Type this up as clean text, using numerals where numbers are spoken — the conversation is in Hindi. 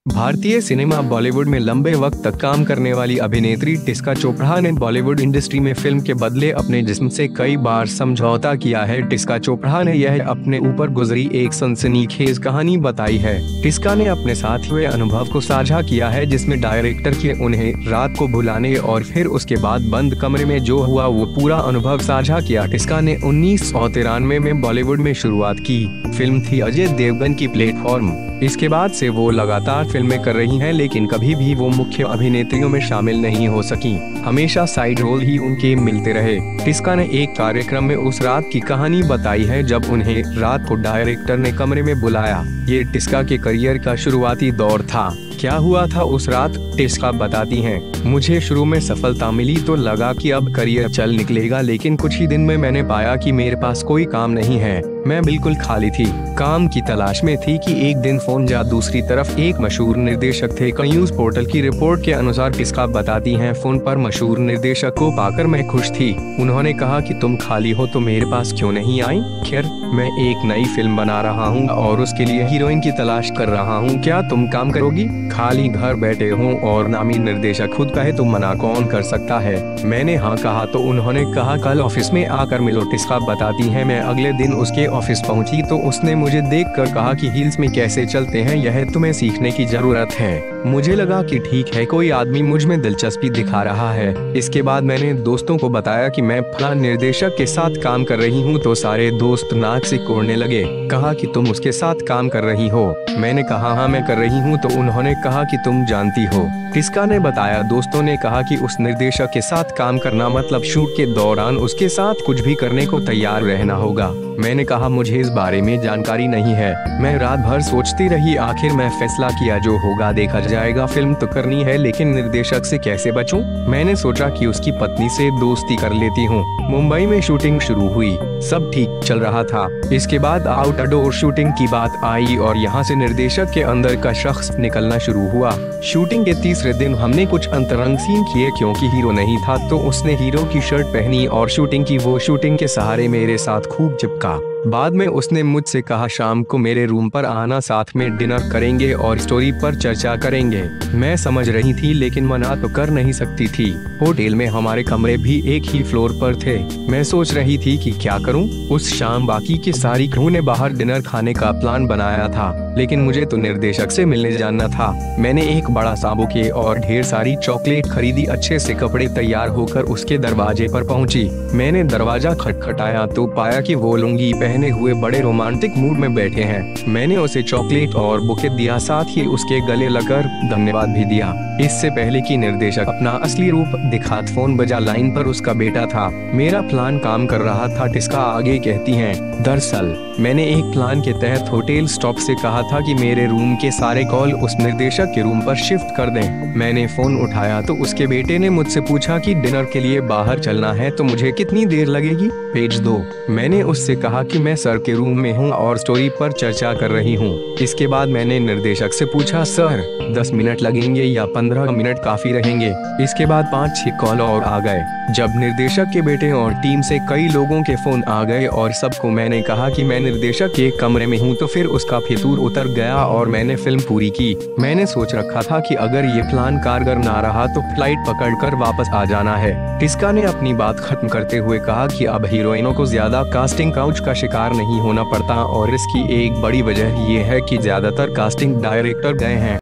भारतीय सिनेमा बॉलीवुड में लंबे वक्त तक काम करने वाली अभिनेत्री टिस्का चोपड़ा ने बॉलीवुड इंडस्ट्री में फिल्म के बदले अपने जिस्म से कई बार समझौता किया है। टिस्का चोपड़ा ने यह अपने ऊपर गुजरी एक सनसनीखेज कहानी बताई है। टिस्का ने अपने साथ हुए अनुभव को साझा किया है, जिसमें डायरेक्टर के उन्हें रात को बुलाने और फिर उसके बाद बंद कमरे में जो हुआ वो पूरा अनुभव साझा किया। टिस्का ने 1993 में बॉलीवुड में शुरुआत की। फिल्म थी अजय देवगन की प्लेटफॉर्म। इसके बाद से वो लगातार फिल्में कर रही हैं, लेकिन कभी भी वो मुख्य अभिनेत्रियों में शामिल नहीं हो सकी। हमेशा साइड रोल ही उनके मिलते रहे। टिस्का ने एक कार्यक्रम में उस रात की कहानी बताई है जब उन्हें रात को डायरेक्टर ने कमरे में बुलाया। ये टिस्का के करियर का शुरुआती दौर था। क्या हुआ था उस रात, टिस्का बताती हैं। मुझे शुरू में सफलता मिली तो लगा कि अब करियर चल निकलेगा, लेकिन कुछ ही दिन में मैंने पाया कि मेरे पास कोई काम नहीं है। मैं बिल्कुल खाली थी, काम की तलाश में थी कि एक दिन फोन जा दूसरी तरफ एक मशहूर निर्देशक थे। न्यूज पोर्टल की रिपोर्ट के अनुसार टिस्का बताती हैं, फोन पर मशहूर निर्देशक को पाकर मैं खुश थी। उन्होंने कहा कि तुम खाली हो तो मेरे पास क्यों नहीं आई। खैर, मैं एक नई फिल्म बना रहा हूँ और उसके लिए हीरोइन की तलाश कर रहा हूँ, क्या तुम काम करोगी। खाली घर बैठे हूँ और नामी निर्देशक खुद कहे तो मना कौन कर सकता है। मैंने हाँ कहा तो उन्होंने कहा कल ऑफिस में आकर मिलो। टिस्का बताती है, मैं अगले दिन उसके ऑफिस पहुंची तो उसने मुझे देखकर कहा कि हील्स में कैसे चलते हैं यह तुम्हें सीखने की जरूरत है। मुझे लगा कि ठीक है, कोई आदमी मुझ में दिलचस्पी दिखा रहा है। इसके बाद मैंने दोस्तों को बताया कि मैं फलां निर्देशक के साथ काम कर रही हूँ तो सारे दोस्त नाक से कोड़ने लगे। कहा कि तुम उसके साथ काम कर रही हो। मैंने कहा हाँ मैं कर रही हूँ तो उन्होंने कहा कि तुम जानती हो। टिस्का ने बताया, दोस्तों ने कहा कि उस निर्देशक के साथ काम करना मतलब शूट के दौरान उसके साथ कुछ भी करने को तैयार रहना होगा। मैंने कहा मुझे इस बारे में जानकारी नहीं है। मैं रात भर सोचती रही, आखिर मैं फैसला किया जो होगा देखा जाएगा। फिल्म तो करनी है लेकिन निर्देशक से कैसे बचूं? मैंने सोचा कि उसकी पत्नी से दोस्ती कर लेती हूँ। मुंबई में शूटिंग शुरू हुई, सब ठीक चल रहा था। इसके बाद आउटडोर शूटिंग की बात आई और यहाँ से निर्देशक के अंदर का शख्स निकलना शुरू हुआ। शूटिंग के तीसरे दिन हमने कुछ अंतरंग सीन किए, क्योंकि हीरो नहीं था तो उसने हीरो की शर्ट पहनी और शूटिंग की। वो शूटिंग के सहारे मेरे साथ खूब चिपका। बाद में उसने मुझसे कहा शाम को मेरे रूम पर आना, साथ में डिनर करेंगे और स्टोरी पर चर्चा करेंगे। मैं समझ रही थी लेकिन मना तो कर नहीं सकती थी। होटल में हमारे कमरे भी एक ही फ्लोर पर थे। मैं सोच रही थी कि क्या करूं। उस शाम बाकी की सारी क्रू ने बाहर डिनर खाने का प्लान बनाया था, लेकिन मुझे तो निर्देशक से मिलने जाना था। मैंने एक बड़ा सा बुके और ढेर सारी चॉकलेट खरीदी। अच्छे से कपड़े तैयार होकर उसके दरवाजे पर पहुंची। मैंने दरवाजा खटखटाया तो पाया कि वो लुंगी पहने हुए बड़े रोमांटिक मूड में बैठे हैं। मैंने उसे चॉकलेट और बुके दिया, साथ ही उसके गले लगकर धन्यवाद भी दिया। इससे पहले कि निर्देशक अपना असली रूप दिखा, फोन बजा। लाइन पर उसका बेटा था। मेरा प्लान काम कर रहा था। टिस्का आगे कहती हैं, दरअसल मैंने एक प्लान के तहत होटल स्टॉप से कहा था कि मेरे रूम के सारे कॉल उस निर्देशक के रूम पर शिफ्ट कर दें। मैंने फोन उठाया तो उसके बेटे ने मुझसे पूछा कि डिनर के लिए बाहर चलना है तो मुझे कितनी देर लगेगी, भेज दो। मैंने उससे कहा कि मैं सर के रूम में हूँ और स्टोरी पर चर्चा कर रही हूँ। इसके बाद मैंने निर्देशक से पूछा, सर 10 मिनट लगेंगे या 15 मिनट काफी रहेंगे। इसके बाद 5-6 कॉल और आ गए। जब निर्देशक के बेटे और टीम से कई लोगों के फोन आ गए और सबको मैंने कहा कि मैं निर्देशक के कमरे में हूँ तो फिर उसका फितूर उतर गया और मैंने फिल्म पूरी की। मैंने सोच रखा था कि अगर ये प्लान कारगर ना रहा तो फ्लाइट पकड़कर वापस आ जाना है। टिस्का ने अपनी बात खत्म करते हुए कहा कि अब हीरोइनों को ज्यादा कास्टिंग काउच का शिकार नहीं होना पड़ता और इसकी एक बड़ी वजह ये है कि ज्यादातर कास्टिंग डायरेक्टर गए हैं।